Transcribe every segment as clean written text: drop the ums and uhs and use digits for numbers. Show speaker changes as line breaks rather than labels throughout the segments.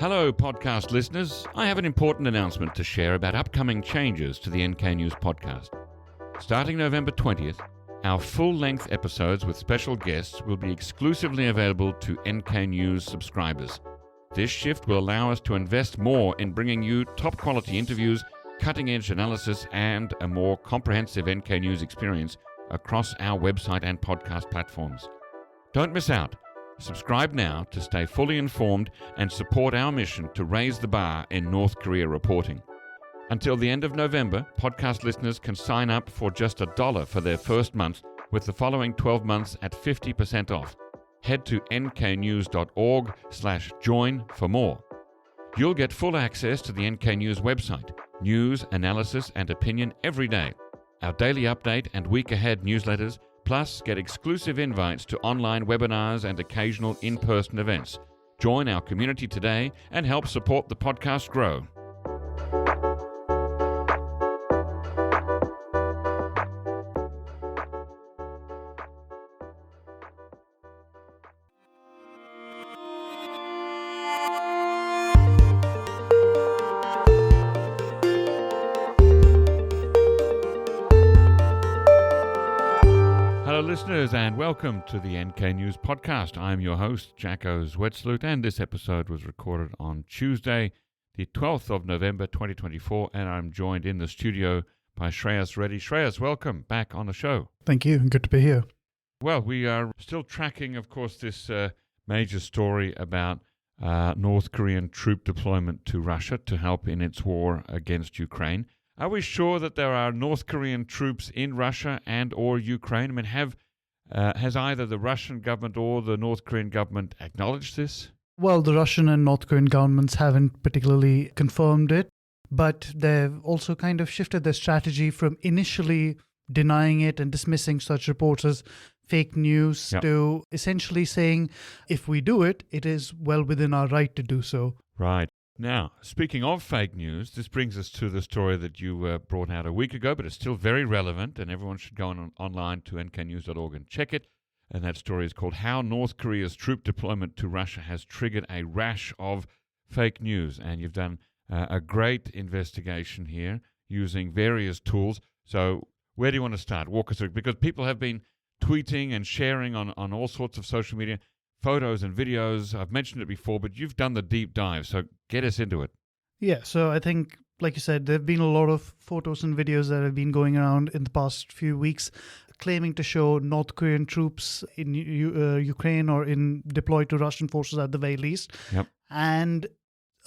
Hello, podcast listeners. I have an important announcement to share about upcoming changes to the NK News podcast. Starting November 20th, our full-length episodes with special guests will be exclusively available to NK News subscribers. This shift will allow us to invest more in bringing you top-quality interviews, cutting-edge analysis, and a more comprehensive NK News experience across our website and podcast platforms. Don't miss out. Subscribe now to stay fully informed and support our mission to raise the bar in North Korea reporting. Until the end of November, podcast listeners can sign up for just $1 for their first month with the following 12 months at 50% off. Head to nknews.org/join for more. You'll get full access to the NK News website, news, analysis, and opinion every day, our daily update and week-ahead newsletters, plus get exclusive invites to online webinars and occasional in-person events. Join our community today and help support the podcast grow. Hello listeners and welcome to the NK News podcast. I'm your host, Jacco Zwetsloot, and this episode was recorded on Tuesday, the 12th of November 2024, and I'm joined in the studio by Shreyas Reddy. Shreyas, welcome back on the show.
Thank you. Good to be here.
Well, we are still tracking, of course, this major story about North Korean troop deployment to Russia to help in its war against Ukraine. Are we sure that there are North Korean troops in Russia and or Ukraine? I mean, has either the Russian government or the North Korean government acknowledged this?
Well, the Russian and North Korean governments haven't particularly confirmed it, but they've also kind of shifted their strategy from initially denying it and dismissing such reports as fake news to essentially saying, if we do it, it is well within our right to do so.
Right. Now, speaking of fake news, this brings us to the story that you brought out a week ago, but it's still very relevant, and everyone should go online to nknews.org and check it. And that story is called How North Korea's Troop Deployment to Russia Has Triggered a Rash of Fake News. And you've done a great investigation here using various tools. So where do you want to start? Walk us through, because people have been tweeting and sharing on all sorts of social media, photos and videos. I've mentioned it before, but you've done the deep dive, so get us into it.
Yeah, so I think, like you said, there have been a lot of photos and videos that have been going around in the past few weeks claiming to show North Korean troops in Ukraine or deployed to Russian forces at the very least.
Yep.
And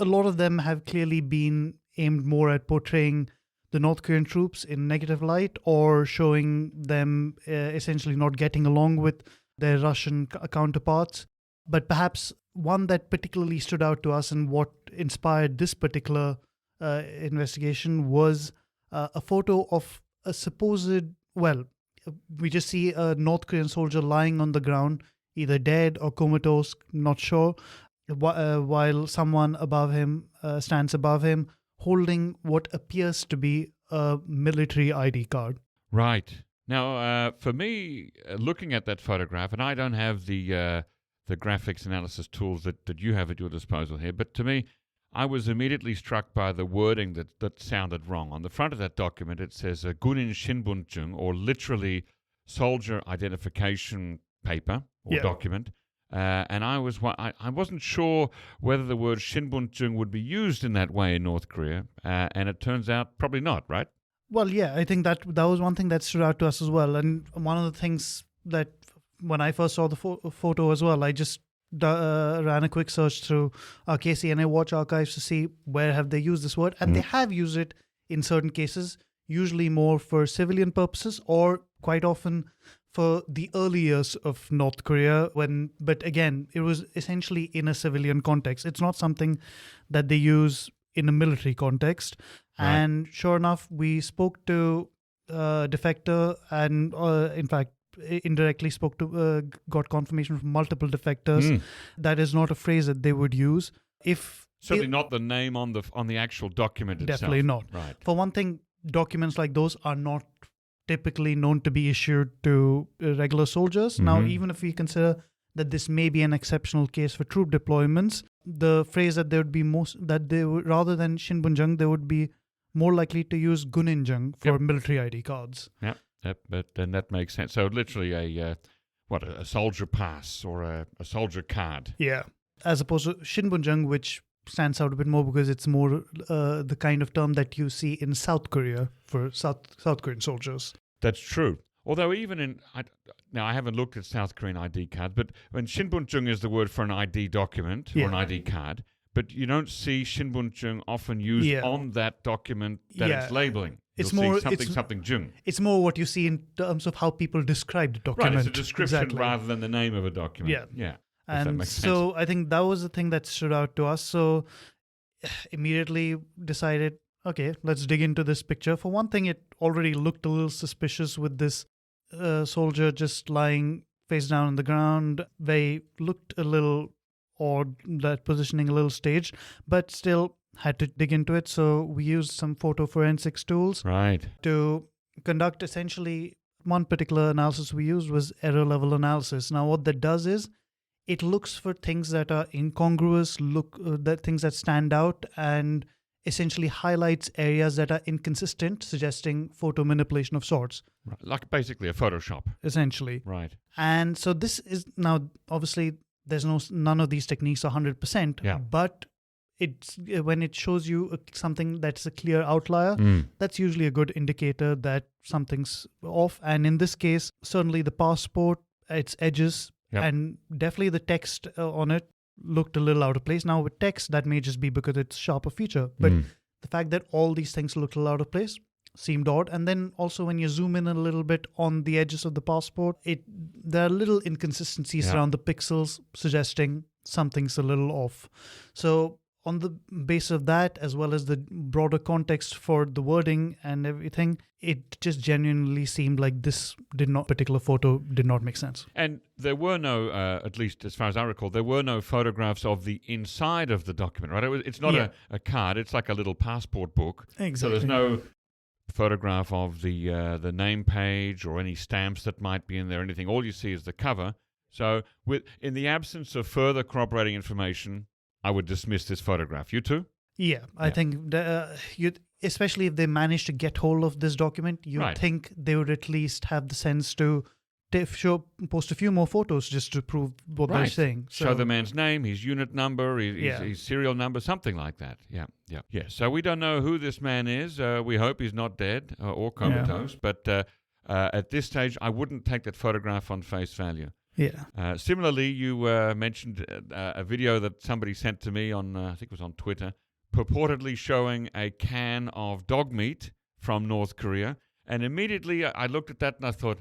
a lot of them have clearly been aimed more at portraying the North Korean troops in negative light or showing them essentially not getting along with their Russian counterparts. But perhaps one that particularly stood out to us and what inspired this particular investigation was a photo of a supposed, we just see a North Korean soldier lying on the ground, either dead or comatose, not sure, while someone above him stands above him holding what appears to be a military ID card.
Right. Now, for me, looking at that photograph, and I don't have the graphics analysis tools that you have at your disposal here, but to me, I was immediately struck by the wording that sounded wrong. On the front of that document, it says Gunin Shinbunjung, or literally soldier identification paper or document. And I wasn't sure whether the word Shinbunjung would be used in that way in North Korea, and it turns out probably not, right?
Well, yeah, I think that was one thing that stood out to us as well. And one of the things that when I first saw the photo as well, I just ran a quick search through our KCNA Watch archives to see where have they used this word. And they have used it in certain cases, usually more for civilian purposes or quite often for the early years of North Korea. But again, it was essentially in a civilian context. It's not something that they use in a military context. Right. And sure enough, we spoke to a defector and in fact, indirectly got confirmation from multiple defectors. That is not a phrase that they would use.
Certainly not the name on the actual document itself.
Definitely not.
Right.
For one thing, documents like those are not typically known to be issued to regular soldiers. Now, even if we consider that this may be an exceptional case for troop deployments, the phrase that they would be rather than Shinbunjung, they would be more likely to use Guninjung for military ID cards.
Yep, but then that makes sense. So literally a soldier pass or a soldier card.
Yeah, as opposed to Shinbunjung, which stands out a bit more because it's more the kind of term that you see in South Korea for South Korean soldiers.
That's true. Although even now I haven't looked at South Korean ID cards, but when Shinbunjung is the word for an ID document or an ID card, but you don't see Shinbunjung often used on that document that it's labeling.
It's
You'll
more
see something Jung.
It's more what you see in terms of how people describe the document.
Right, it's a description rather than the name of a document. Yeah.
And so I think that was the thing that stood out to us. So immediately decided, okay, let's dig into this picture. For one thing, it already looked a little suspicious with this soldier just lying face down on the ground. They looked a little odd, that positioning a little staged, but still had to dig into it. So we used some photo forensics tools to conduct essentially one particular analysis we used was error level analysis. Now what that does is it looks for things that are incongruous, things that stand out, and essentially highlights areas that are inconsistent, suggesting photo manipulation of sorts.
Right. Like basically a Photoshop.
Essentially.
Right.
And so this is now, obviously, none of these techniques are 100%, but when it shows you something that's a clear outlier, that's usually a good indicator that something's off. And in this case, certainly the passport, its edges, and definitely the text on it looked a little out of place. Now with text, that may just be because it's sharper feature, but the fact that all these things looked a little out of place seemed odd. And then also when you zoom in a little bit on the edges of the passport, there are little inconsistencies around the pixels suggesting something's a little off. So on the basis of that, as well as the broader context for the wording and everything, it just genuinely seemed like this particular photo did not make sense.
And there were no, at least as far as I recall, there were no photographs of the inside of the document, right? It's not a card, it's like a little passport book.
Exactly.
So there's no photograph of the name page or any stamps that might be in there, anything. All you see is the cover. So in the absence of further corroborating information, I would dismiss this photograph. You too?
Yeah, I think especially if they manage to get hold of this document, you'd think they would at least have the sense to post a few more photos just to prove what they're saying. So,
show the man's name, his unit number, his serial number, something like that. Yeah. So we don't know who this man is. We hope he's not dead or comatose. But at this stage, I wouldn't take that photograph on face value.
Yeah.
Similarly, you mentioned a video that somebody sent to me on, I think it was on Twitter, purportedly showing a can of dog meat from North Korea. And immediately I looked at that and I thought,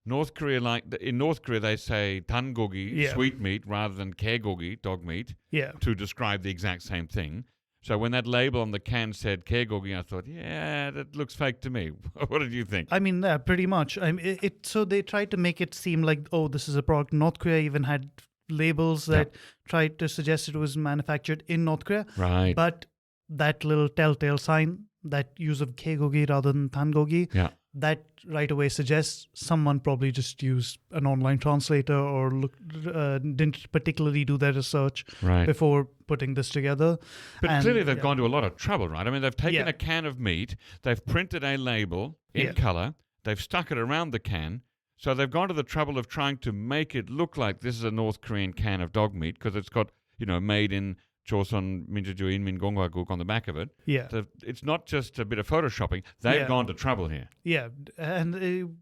North Korea, in North Korea, they say dangogi, sweet meat, rather than kaegogi, dog meat, to describe the exact same thing. So when that label on the can said kaegogi, I thought, that looks fake to me. What did you think?
I mean, pretty much. So they tried to make it seem like, this is a product. North Korea even had labels that tried to suggest it was manufactured in North Korea.
Right.
But that little telltale sign, that use of kaegogi rather than tangogi, that right away suggests someone probably just used an online translator or didn't particularly do their research before putting this together.
But clearly they've gone to a lot of trouble, right? I mean, they've taken a can of meat, they've printed a label in color, they've stuck it around the can, so they've gone to the trouble of trying to make it look like this is a North Korean can of dog meat because it's got, made in Joseon Minjuju Inmin Gongwaguk on the back of it.
Yeah.
So it's not just a bit of photoshopping. They've gone to trouble here.
Yeah. And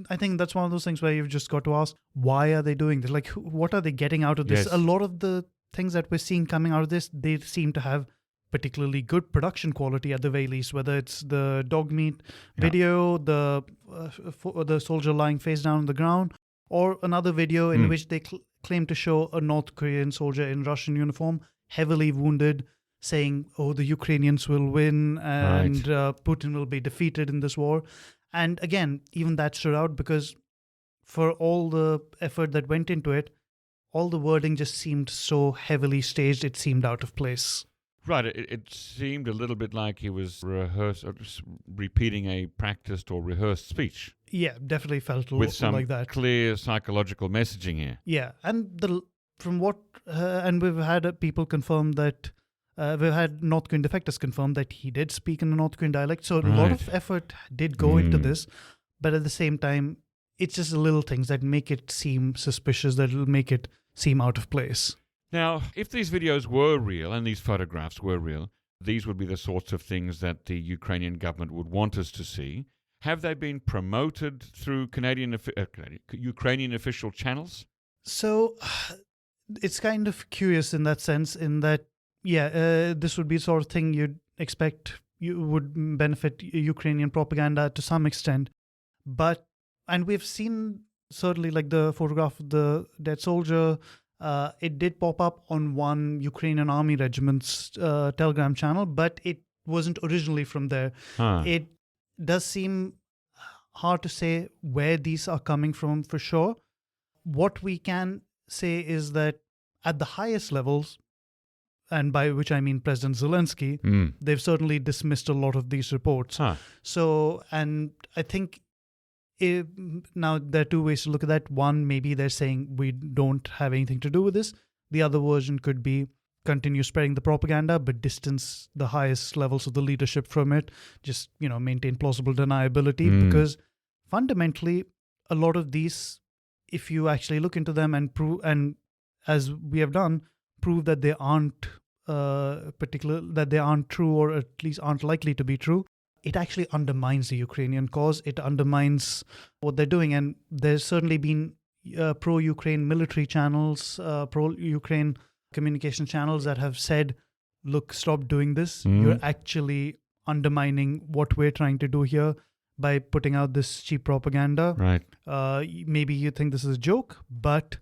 I think that's one of those things where you've just got to ask, why are they doing this? Like, what are they getting out of this?
Yes.
A lot of the things that we're seeing coming out of this, they seem to have particularly good production quality at the very least, whether it's the dog meat video, the soldier lying face down on the ground, or another video in which they claim to show a North Korean soldier in Russian uniform heavily wounded, saying, the Ukrainians will win and Putin will be defeated in this war. And again, even that stood out because for all the effort that went into it, all the wording just seemed so heavily staged, it seemed out of place.
Right. It seemed a little bit like he was repeating a practiced or rehearsed speech.
Yeah, definitely felt
with some
like that.
Clear psychological messaging here.
Yeah, and from what, and we've had people confirm that, we've had North Korean defectors confirm that he did speak in the North Korean dialect. So a lot of effort did go into this. But at the same time, it's just the little things that make it seem suspicious, that will make it seem out of place.
Now, if these videos were real and these photographs were real, these would be the sorts of things that the Ukrainian government would want us to see. Have they been promoted through Ukrainian official channels?
So it's kind of curious in that sense, in that, this would be the sort of thing you'd expect you would benefit Ukrainian propaganda to some extent. And we've seen certainly like the photograph of the dead soldier, it did pop up on one Ukrainian army regiment's Telegram channel, but it wasn't originally from there. It does seem hard to say where these are coming from for sure. What we can say is that at the highest levels, and by which I mean President Zelensky, they've certainly dismissed a lot of these reports. So, and I think now there are two ways to look at that. One, maybe they're saying we don't have anything to do with this. The other version could be continue spreading the propaganda, but distance the highest levels of the leadership from it. Just, maintain plausible deniability, because fundamentally, a lot of these, if you actually look into them and prove, and as we have done, prove that they aren't that they aren't true, or at least aren't likely to be true, it actually undermines the Ukrainian cause. It undermines what they're doing. And there's certainly been pro-Ukraine military channels, pro-Ukraine communication channels that have said, look, stop doing this. You're actually undermining what we're trying to do here by putting out this cheap propaganda.
Right.
Maybe you think this is a joke, but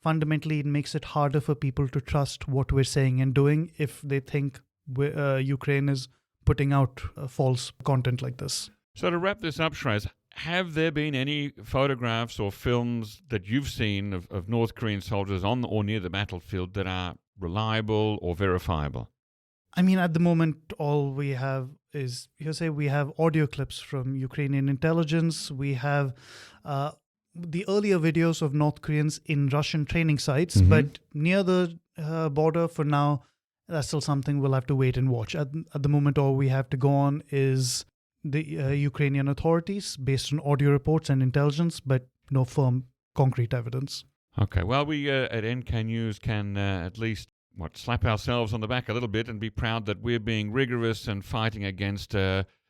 fundamentally it makes it harder for people to trust what we're saying and doing if they think Ukraine is putting out false content like this.
So to wrap this up, Shreyas, have there been any photographs or films that you've seen of North Korean soldiers on or near the battlefield that are reliable or verifiable?
I mean, at the moment, all we have is, we have audio clips from Ukrainian intelligence. We have the earlier videos of North Koreans in Russian training sites, but near the border for now, that's still something we'll have to wait and watch. At the moment, all we have to go on is the Ukrainian authorities based on audio reports and intelligence, but no firm, concrete evidence.
Okay, well, we at NK News can at least slap ourselves on the back a little bit and be proud that we're being rigorous and fighting against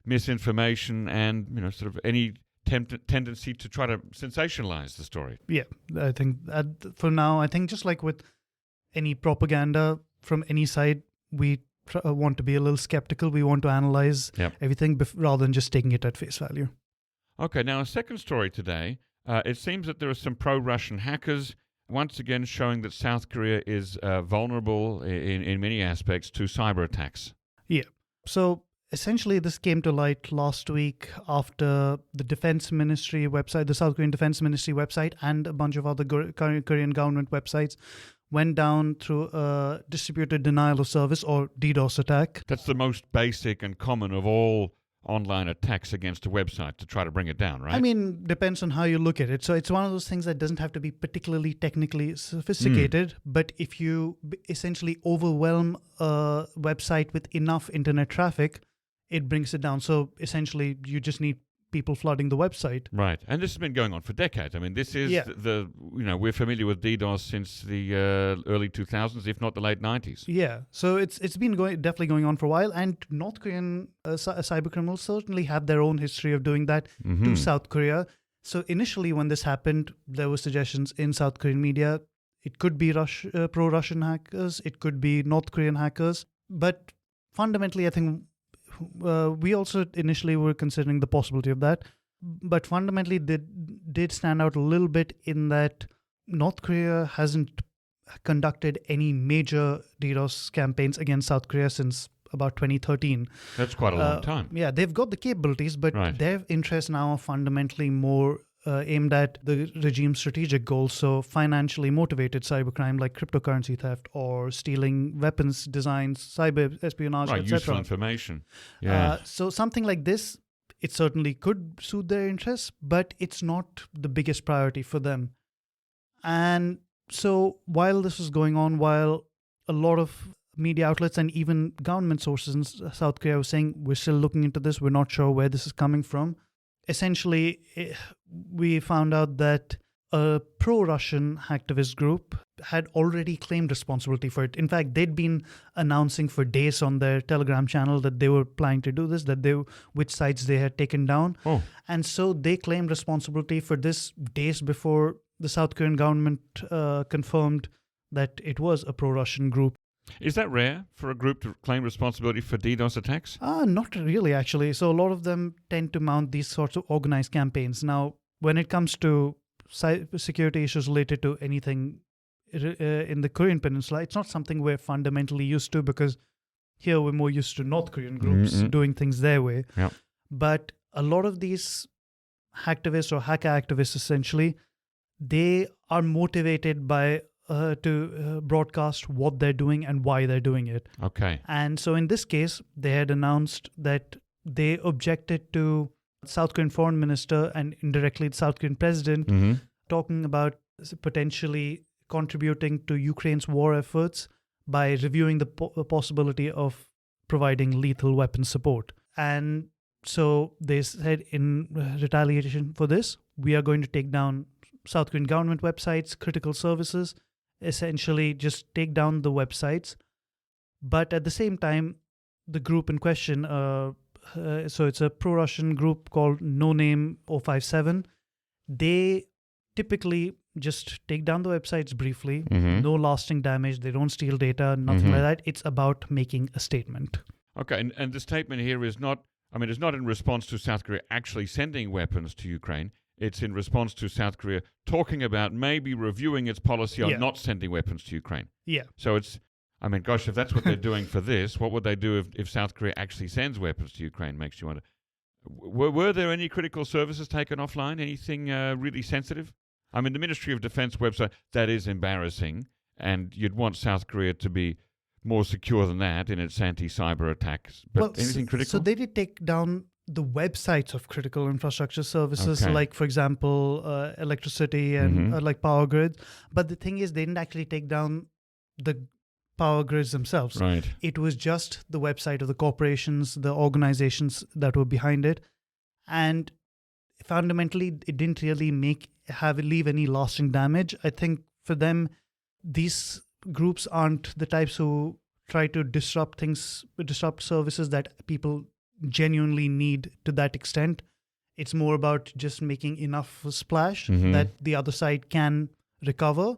misinformation and sort of any tendency to try to sensationalize the story.
Yeah, I think for now, I think just like with any propaganda from any side, we want to be a little skeptical. We want to analyze everything rather than just taking it at face value.
Okay, now a second story today. It seems that there are some pro-Russian hackers, once again showing that South Korea is vulnerable in many aspects to cyber attacks. Yeah.
So essentially, this came to light last week after the Defense Ministry website, the South Korean Defense Ministry website, and a bunch of other Korean government websites went down through a distributed denial of service, or DDoS attack.
That's the most basic and common of all online attacks against a website to try to bring it down, right?
I mean, depends on how you look at it. So it's one of those things that doesn't have to be particularly technically sophisticated, but if you essentially overwhelm a website with enough internet traffic, it brings it down. So essentially, you just need people flooding the website.
Right. And this has been going on for decades. I mean, this is we're familiar with DDoS since the early 2000s, if not the late 90s.
Yeah. So it's been definitely going on for a while. And North Korean cyber criminals certainly have their own history of doing that to South Korea. So initially, when this happened, there were suggestions in South Korean media. It could be pro-Russian hackers. It could be North Korean hackers. But fundamentally, I think we also initially were considering the possibility of that, but fundamentally they did stand out a little bit in that North Korea hasn't conducted any major DDoS campaigns against South Korea since about 2013.
That's quite a long time.
Yeah, they've got the capabilities, but their interests now are fundamentally more aimed at the regime's strategic goals, so financially motivated cybercrime like cryptocurrency theft or stealing weapons designs, cyber espionage, etc.
Useful information. Yeah.
So something like this, it certainly could suit their interests, but it's not the biggest priority for them. And So while this was going on, while a lot of media outlets and even government sources in South Korea were saying, we're still looking into this, we're not sure where this is coming from, essentially, we found out that a pro-Russian activist group had already claimed responsibility for it. In fact, they'd been announcing for days on their Telegram channel that they were planning to do this, which sites they had taken down.
Oh.
And so they claimed responsibility for this days before the South Korean government confirmed that it was a pro-Russian group.
Is that rare for a group to claim responsibility for DDoS attacks?
Not really, actually. So a lot of them tend to mount these sorts of organized campaigns. Now, when it comes to security issues related to anything in the Korean peninsula, it's not something we're fundamentally used to, because here we're more used to North Korean groups doing things their way.
Yep.
But a lot of these hacktivists or hacker activists, essentially, they are motivated by to broadcast what they're doing and why they're doing it.
Okay.
And so in this case, they had announced that they objected to South Korean foreign minister and indirectly the South Korean president talking about potentially contributing to Ukraine's war efforts by reviewing the possibility of providing lethal weapon support. And so they said, in retaliation for this, we are going to take down South Korean government websites, critical services, essentially just take down the websites. But at the same time, the group in question, so it's a pro-Russian group called No Name 057, they typically just take down the websites briefly, no lasting damage, they don't steal data, nothing like that. It's about making a statement.
Okay, and the statement here is not, it's not in response to South Korea actually sending weapons to Ukraine. It's in response to South Korea talking about maybe reviewing its policy on not sending weapons to Ukraine.
Yeah.
So it's, if that's what they're doing for this, what would they do if South Korea actually sends weapons to Ukraine? Makes you wonder. Were there any critical services taken offline? Anything really sensitive? The Ministry of Defense website, that is embarrassing, and you'd want South Korea to be more secure than that in its anti-cyber attacks. But anything critical?
So they did take down the websites of critical infrastructure services, like, for example, electricity and like power grids. But the thing is, they didn't actually take down the power grids themselves.
Right.
It was just the website of the corporations, the organizations that were behind it. And fundamentally, it didn't really leave any lasting damage. I think for them, these groups aren't the types who try to disrupt services that people genuinely need to that extent. It's more about just making enough splash that the other side can recover.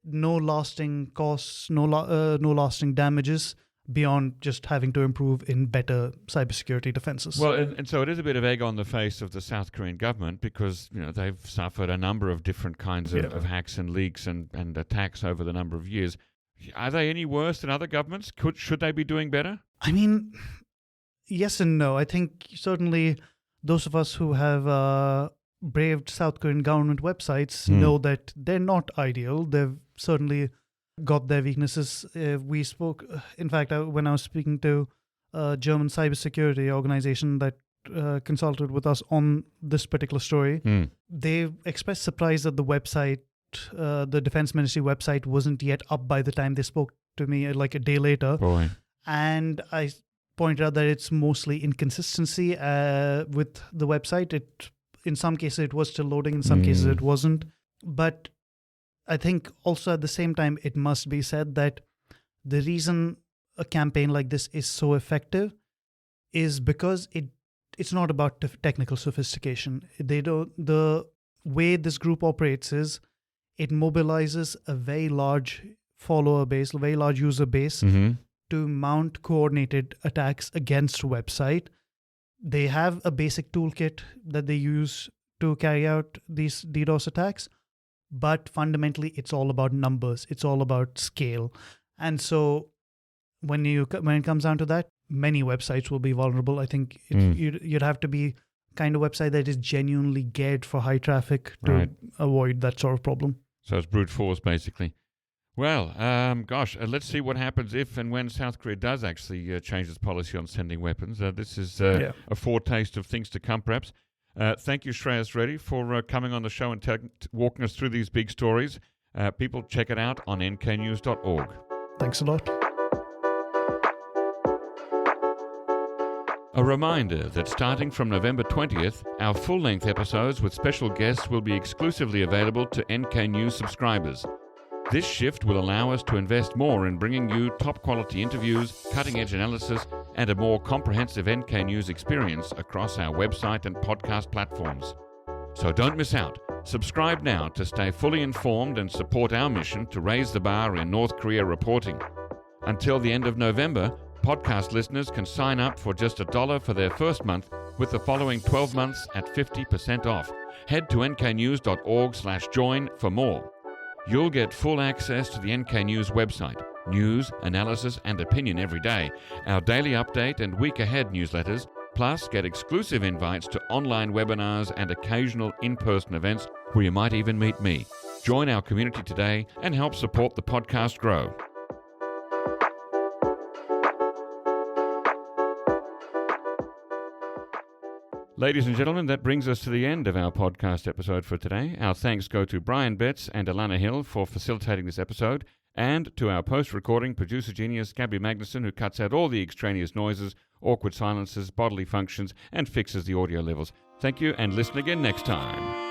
No lasting costs, no lasting damages beyond just having to improve in better cybersecurity defenses.
Well, and so it is a bit of egg on the face of the South Korean government, because they've suffered a number of different kinds of hacks and leaks and attacks over the number of years. Are they any worse than other governments? Should they be doing better?
Yes and no. I think certainly those of us who have braved South Korean government websites know that they're not ideal. They've certainly got their weaknesses. We spoke, in fact, when I was speaking to a German cybersecurity organization that consulted with us on this particular story, they expressed surprise that the website, the Defense Ministry website, wasn't yet up by the time they spoke to me, like a day later.
Boy. And
I pointed out that it's mostly inconsistency with the website. In some cases it was still loading, in some cases it wasn't. But I think also at the same time, it must be said that the reason a campaign like this is so effective is because it's not about technical sophistication. The way this group operates is it mobilizes a very large follower base, a very large user base to mount coordinated attacks against a website. They have a basic toolkit that they use to carry out these DDoS attacks, but fundamentally it's all about numbers. It's all about scale. And so when it comes down to that, many websites will be vulnerable. I think you'd have to be kind of website that is genuinely geared for high traffic to avoid that sort of problem.
So it's brute force, basically. Well, let's see what happens if and when South Korea does actually change its policy on sending weapons. This is a foretaste of things to come, perhaps. Thank you, Shreyas Reddy, for coming on the show and walking us through these big stories. People check it out on nknews.org.
Thanks a lot.
A reminder that starting from November 20th, our full-length episodes with special guests will be exclusively available to NK News subscribers. This shift will allow us to invest more in bringing you top-quality interviews, cutting-edge analysis, and a more comprehensive NK News experience across our website and podcast platforms. So don't miss out. Subscribe now to stay fully informed and support our mission to raise the bar in North Korea reporting. Until the end of November, podcast listeners can sign up for just $1 for their first month with the following 12 months at 50% off. Head to nknews.org/join for more. You'll get full access to the NK News website, news, analysis, and opinion every day, our daily update and week ahead newsletters, plus get exclusive invites to online webinars and occasional in-person events where you might even meet me. Join our community today and help support the podcast grow. Ladies and gentlemen, that brings us to the end of our podcast episode for today. Our thanks go to Brian Betts and Alana Hill for facilitating this episode, and to our post-recording producer genius Gabby Magnuson, who cuts out all the extraneous noises, awkward silences, bodily functions, and fixes the audio levels. Thank you, and listen again next time.